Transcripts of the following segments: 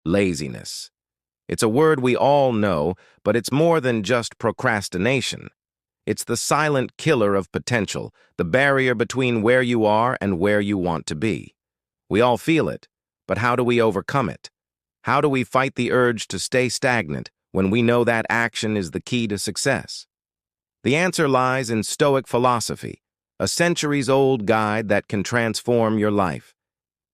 Laziness. It's a word we all know, but it's more than just procrastination. It's the silent killer of potential, the barrier between where you are and where you want to be. We all feel it, but how do we overcome it? How do we fight the urge to stay stagnant when we know that action is the key to success? The answer lies in Stoic philosophy, a centuries-old guide that can transform your life.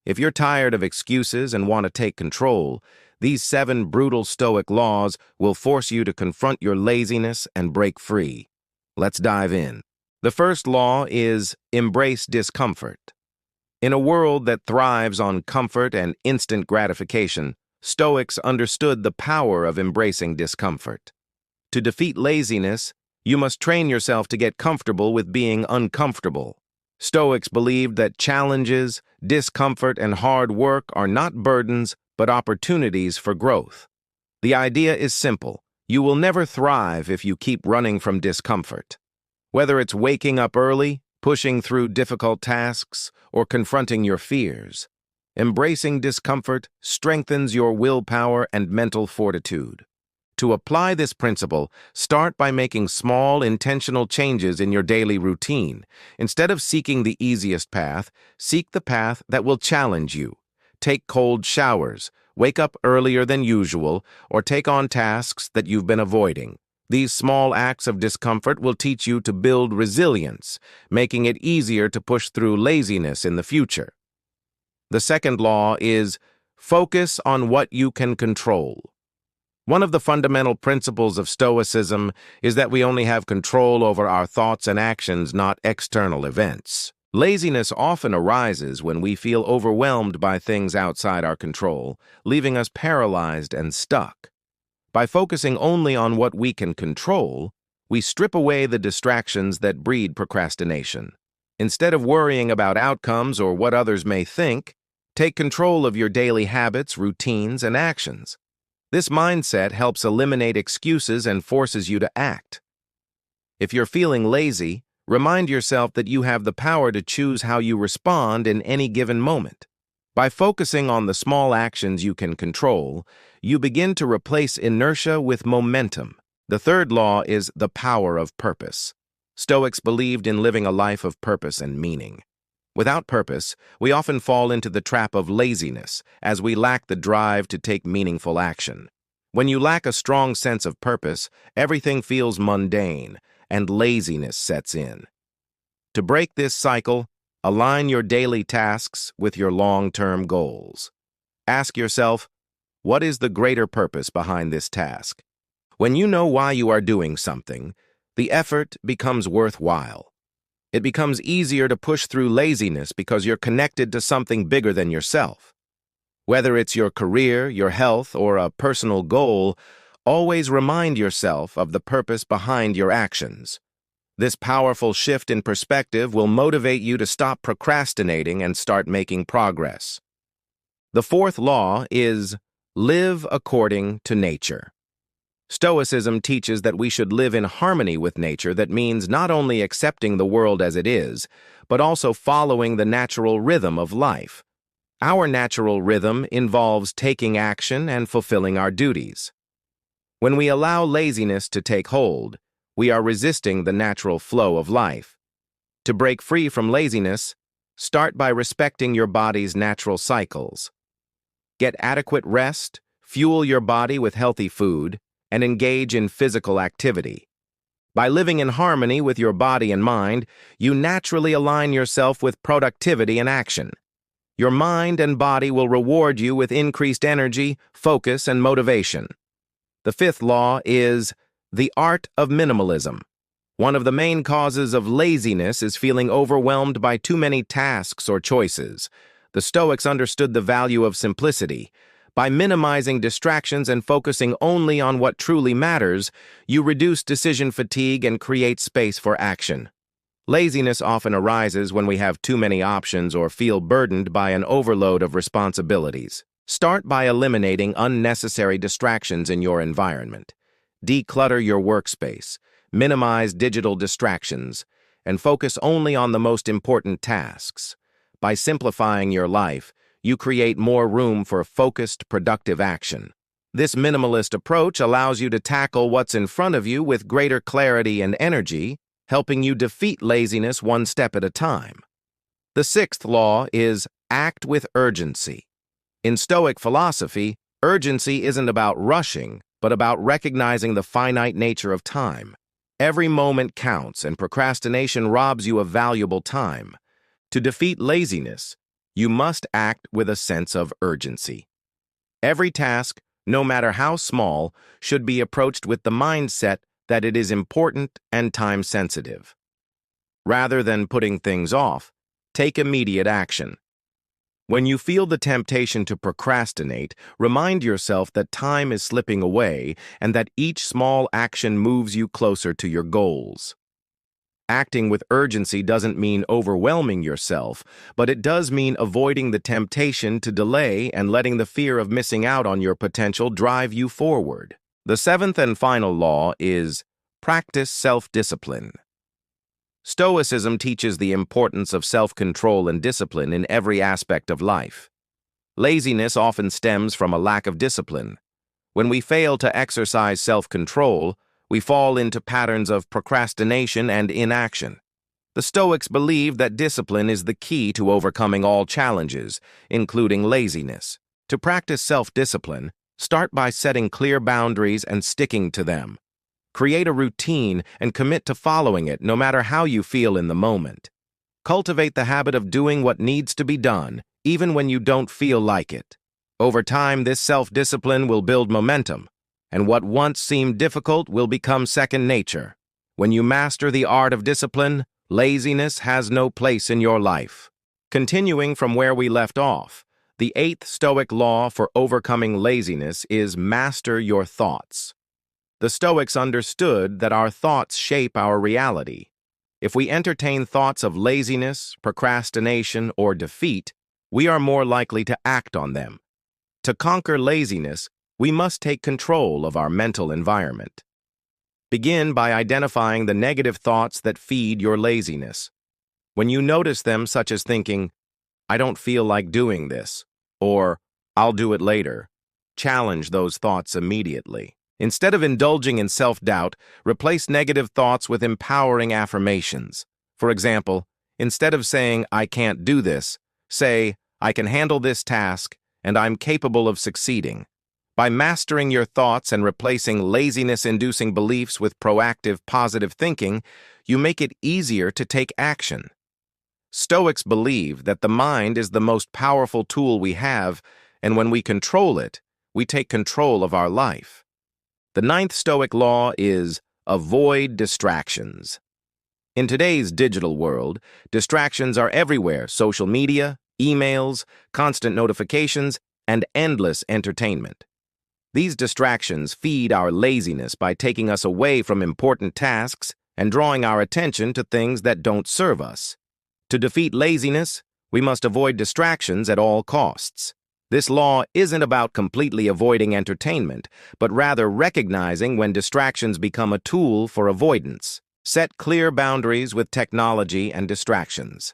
If you're tired of excuses and want to take control, these 7 brutal Stoic laws will force you to confront your laziness and break free. Let's dive in. The first law is embrace discomfort. In a world that thrives on comfort and instant gratification, Stoics understood the power of embracing discomfort. To defeat laziness, you must train yourself to get comfortable with being uncomfortable. Stoics believed that challenges, discomfort, and hard work are not burdens, but opportunities for growth. The idea is simple. You will never thrive if you keep running from discomfort. Whether it's waking up early, pushing through difficult tasks, or confronting your fears, embracing discomfort strengthens your willpower and mental fortitude. To apply this principle, start by making small, intentional changes in your daily routine. Instead of seeking the easiest path, seek the path that will challenge you. Take cold showers, wake up earlier than usual, or take on tasks that you've been avoiding. These small acts of discomfort will teach you to build resilience, making it easier to push through laziness in the future. The second law is focus on what you can control. One of the fundamental principles of Stoicism is that we only have control over our thoughts and actions, not external events. Laziness often arises when we feel overwhelmed by things outside our control, leaving us paralyzed and stuck. By focusing only on what we can control, we strip away the distractions that breed procrastination. Instead of worrying about outcomes or what others may think, take control of your daily habits, routines, and actions. This mindset helps eliminate excuses and forces you to act. If you're feeling lazy, remind yourself that you have the power to choose how you respond in any given moment. By focusing on the small actions you can control, you begin to replace inertia with momentum. The third law is the power of purpose. Stoics believed in living a life of purpose and meaning. Without purpose, we often fall into the trap of laziness, as we lack the drive to take meaningful action. When you lack a strong sense of purpose, everything feels mundane, and laziness sets in. To break this cycle, align your daily tasks with your long-term goals. Ask yourself, what is the greater purpose behind this task? When you know why you are doing something, the effort becomes worthwhile. It becomes easier to push through laziness because you're connected to something bigger than yourself. Whether it's your career, your health, or a personal goal, always remind yourself of the purpose behind your actions. This powerful shift in perspective will motivate you to stop procrastinating and start making progress. The fourth law is live according to nature. Stoicism teaches that we should live in harmony with nature. That means not only accepting the world as it is, but also following the natural rhythm of life. Our natural rhythm involves taking action and fulfilling our duties. When we allow laziness to take hold, we are resisting the natural flow of life. To break free from laziness, start by respecting your body's natural cycles. Get adequate rest, fuel your body with healthy food, and engage in physical activity. By living in harmony with your body and mind, you naturally align yourself with productivity and action. Your mind and body will reward you with increased energy, focus, and motivation. The fifth law is the art of minimalism. One of the main causes of laziness is feeling overwhelmed by too many tasks or choices. The Stoics understood the value of simplicity. By minimizing distractions and focusing only on what truly matters, you reduce decision fatigue and create space for action. Laziness often arises when we have too many options or feel burdened by an overload of responsibilities. Start by eliminating unnecessary distractions in your environment. Declutter your workspace, minimize digital distractions, and focus only on the most important tasks. By simplifying your life, you create more room for focused, productive action. This minimalist approach allows you to tackle what's in front of you with greater clarity and energy, helping you defeat laziness one step at a time. The sixth law is act with urgency. In Stoic philosophy, urgency isn't about rushing, but about recognizing the finite nature of time. Every moment counts, and procrastination robs you of valuable time. To defeat laziness, you must act with a sense of urgency. Every task, no matter how small, should be approached with the mindset that it is important and time-sensitive. Rather than putting things off, take immediate action. When you feel the temptation to procrastinate, remind yourself that time is slipping away and that each small action moves you closer to your goals. Acting with urgency doesn't mean overwhelming yourself, but it does mean avoiding the temptation to delay and letting the fear of missing out on your potential drive you forward. The seventh and final law is practice self-discipline. Stoicism teaches the importance of self-control and discipline in every aspect of life. Laziness often stems from a lack of discipline. When we fail to exercise self-control, we fall into patterns of procrastination and inaction. The Stoics believe that discipline is the key to overcoming all challenges, including laziness. To practice self-discipline, start by setting clear boundaries and sticking to them. Create a routine and commit to following it no matter how you feel in the moment. Cultivate the habit of doing what needs to be done, even when you don't feel like it. Over time, this self-discipline will build momentum, and what once seemed difficult will become second nature. When you master the art of discipline, laziness has no place in your life. Continuing from where we left off, the eighth Stoic law for overcoming laziness is master your thoughts. The Stoics understood that our thoughts shape our reality. If we entertain thoughts of laziness, procrastination, or defeat, we are more likely to act on them. To conquer laziness, we must take control of our mental environment. Begin by identifying the negative thoughts that feed your laziness. When you notice them, such as thinking, "I don't feel like doing this," or "I'll do it later," challenge those thoughts immediately. Instead of indulging in self-doubt, replace negative thoughts with empowering affirmations. For example, instead of saying, "I can't do this," say, "I can handle this task, and I'm capable of succeeding." By mastering your thoughts and replacing laziness-inducing beliefs with proactive, positive thinking, you make it easier to take action. Stoics believe that the mind is the most powerful tool we have, and when we control it, we take control of our life. The ninth Stoic law is avoid distractions. In today's digital world, distractions are everywhere: social media, emails, constant notifications, and endless entertainment. These distractions feed our laziness by taking us away from important tasks and drawing our attention to things that don't serve us. To defeat laziness, we must avoid distractions at all costs. This law isn't about completely avoiding entertainment, but rather recognizing when distractions become a tool for avoidance. Set clear boundaries with technology and distractions.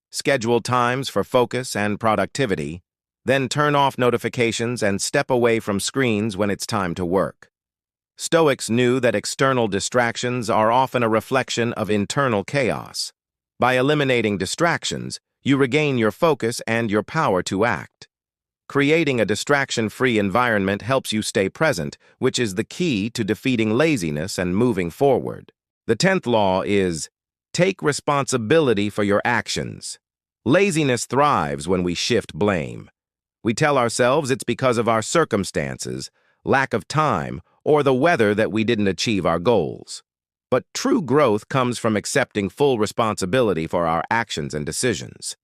Schedule times for focus and productivity. Then turn off notifications and step away from screens when it's time to work. Stoics knew that external distractions are often a reflection of internal chaos. By eliminating distractions, you regain your focus and your power to act. Creating a distraction-free environment helps you stay present, which is the key to defeating laziness and moving forward. The 10th law is take responsibility for your actions. Laziness thrives when we shift blame. We tell ourselves it's because of our circumstances, lack of time, or the weather that we didn't achieve our goals. But true growth comes from accepting full responsibility for our actions and decisions.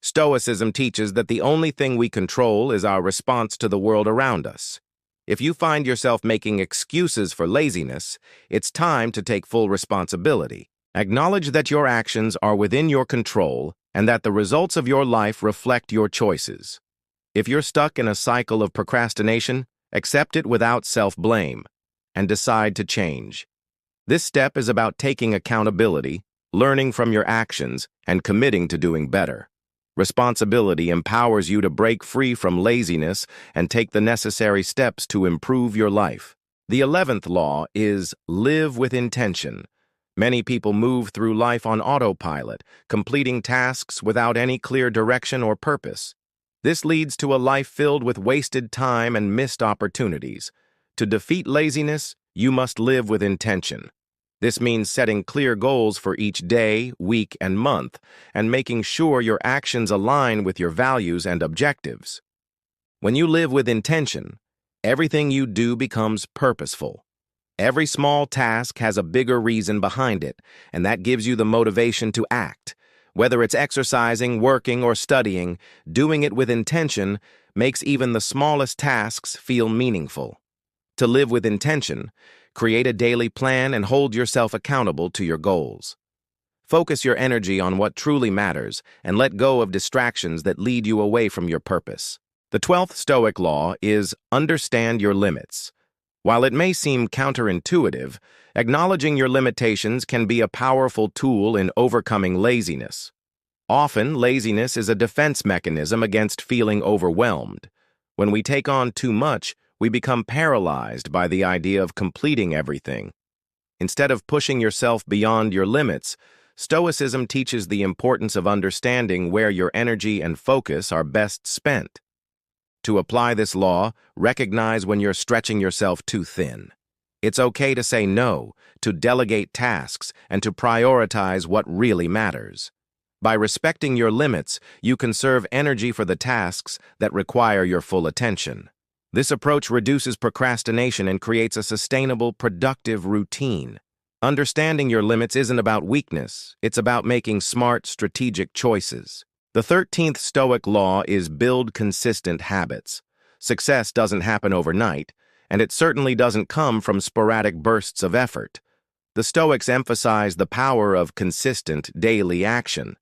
Stoicism teaches that the only thing we control is our response to the world around us. If you find yourself making excuses for laziness, it's time to take full responsibility. Acknowledge that your actions are within your control and that the results of your life reflect your choices. If you're stuck in a cycle of procrastination, accept it without self-blame and decide to change. This step is about taking accountability, learning from your actions, and committing to doing better. Responsibility empowers you to break free from laziness and take the necessary steps to improve your life. The 11th law is live with intention. Many people move through life on autopilot, completing tasks without any clear direction or purpose. This leads to a life filled with wasted time and missed opportunities. To defeat laziness, you must live with intention. This means setting clear goals for each day, week, and month, and making sure your actions align with your values and objectives. When you live with intention, everything you do becomes purposeful. Every small task has a bigger reason behind it, and that gives you the motivation to act. Whether it's exercising, working, or studying, doing it with intention makes even the smallest tasks feel meaningful. To live with intention, create a daily plan and hold yourself accountable to your goals. Focus your energy on what truly matters and let go of distractions that lead you away from your purpose. The 12th Stoic law is understand your limits. While it may seem counterintuitive, acknowledging your limitations can be a powerful tool in overcoming laziness. Often, laziness is a defense mechanism against feeling overwhelmed. When we take on too much, we become paralyzed by the idea of completing everything. Instead of pushing yourself beyond your limits, Stoicism teaches the importance of understanding where your energy and focus are best spent. To apply this law, recognize when you're stretching yourself too thin. It's okay to say no, to delegate tasks, and to prioritize what really matters. By respecting your limits, you conserve energy for the tasks that require your full attention. This approach reduces procrastination and creates a sustainable, productive routine. Understanding your limits isn't about weakness, it's about making smart, strategic choices. The 13th Stoic law is build consistent habits. Success doesn't happen overnight, and it certainly doesn't come from sporadic bursts of effort. The Stoics emphasize the power of consistent, daily action.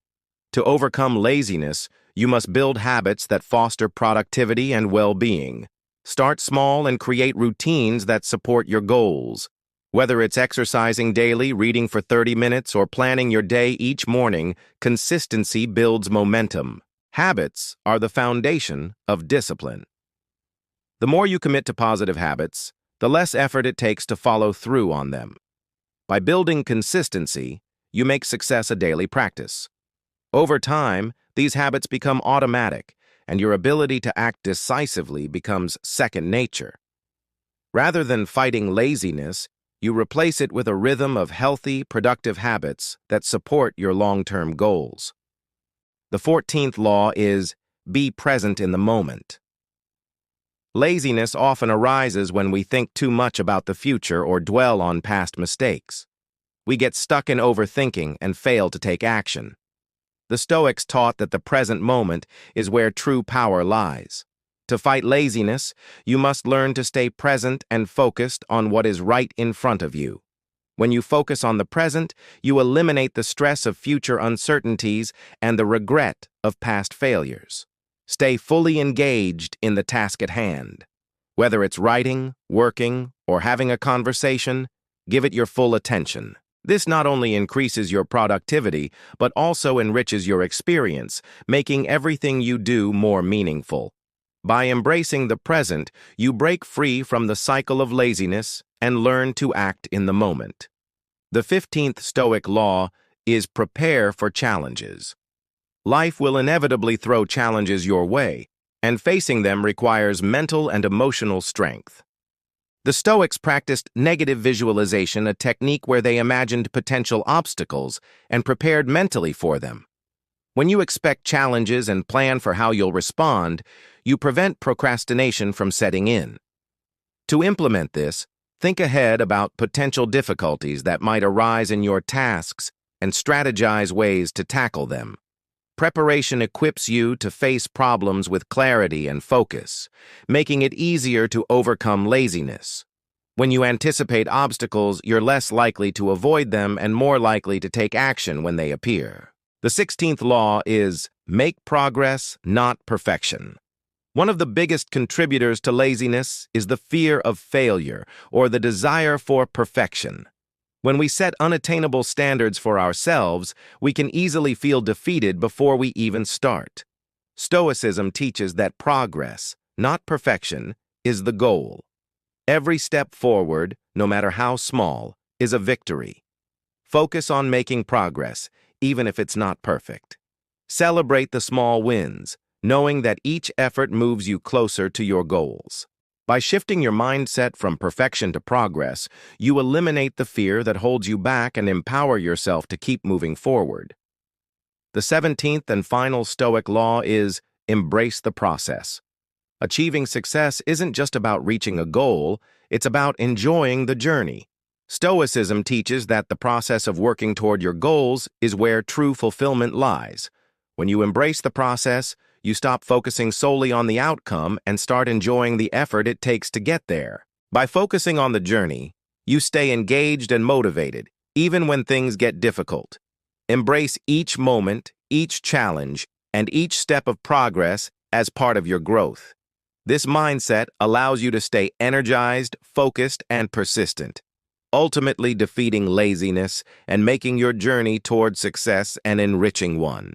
To overcome laziness, you must build habits that foster productivity and well-being. Start small and create routines that support your goals. Whether it's exercising daily, reading for 30 minutes, or planning your day each morning, consistency builds momentum. Habits are the foundation of discipline. The more you commit to positive habits, the less effort it takes to follow through on them. By building consistency, you make success a daily practice. Over time, these habits become automatic, and your ability to act decisively becomes second nature. Rather than fighting laziness, you replace it with a rhythm of healthy, productive habits that support your long-term goals. The 14th law is be present in the moment. Laziness often arises when we think too much about the future or dwell on past mistakes. We get stuck in overthinking and fail to take action. The Stoics taught that the present moment is where true power lies. To fight laziness, you must learn to stay present and focused on what is right in front of you. When you focus on the present, you eliminate the stress of future uncertainties and the regret of past failures. Stay fully engaged in the task at hand. Whether it's writing, working, or having a conversation, give it your full attention. This not only increases your productivity, but also enriches your experience, making everything you do more meaningful. By embracing the present, you break free from the cycle of laziness and learn to act in the moment. The 15th Stoic law is prepare for challenges. Life will inevitably throw challenges your way, and facing them requires mental and emotional strength. The Stoics practiced negative visualization, a technique where they imagined potential obstacles and prepared mentally for them. When you expect challenges and plan for how you'll respond, you prevent procrastination from setting in. To implement this, think ahead about potential difficulties that might arise in your tasks and strategize ways to tackle them. Preparation equips you to face problems with clarity and focus, making it easier to overcome laziness. When you anticipate obstacles, you're less likely to avoid them and more likely to take action when they appear. The 16th law is make progress, not perfection. One of the biggest contributors to laziness is the fear of failure or the desire for perfection. When we set unattainable standards for ourselves, we can easily feel defeated before we even start. Stoicism teaches that progress, not perfection, is the goal. Every step forward, no matter how small, is a victory. Focus on making progress, even if it's not perfect. Celebrate the small wins, knowing that each effort moves you closer to your goals. By shifting your mindset from perfection to progress, you eliminate the fear that holds you back and empower yourself to keep moving forward. The 17th and final Stoic law is embrace the process. Achieving success isn't just about reaching a goal, it's about enjoying the journey. Stoicism teaches that the process of working toward your goals is where true fulfillment lies. When you embrace the process, you stop focusing solely on the outcome and start enjoying the effort it takes to get there. By focusing on the journey, you stay engaged and motivated, even when things get difficult. Embrace each moment, each challenge, and each step of progress as part of your growth. This mindset allows you to stay energized, focused, and persistent, ultimately defeating laziness and making your journey toward success an enriching one.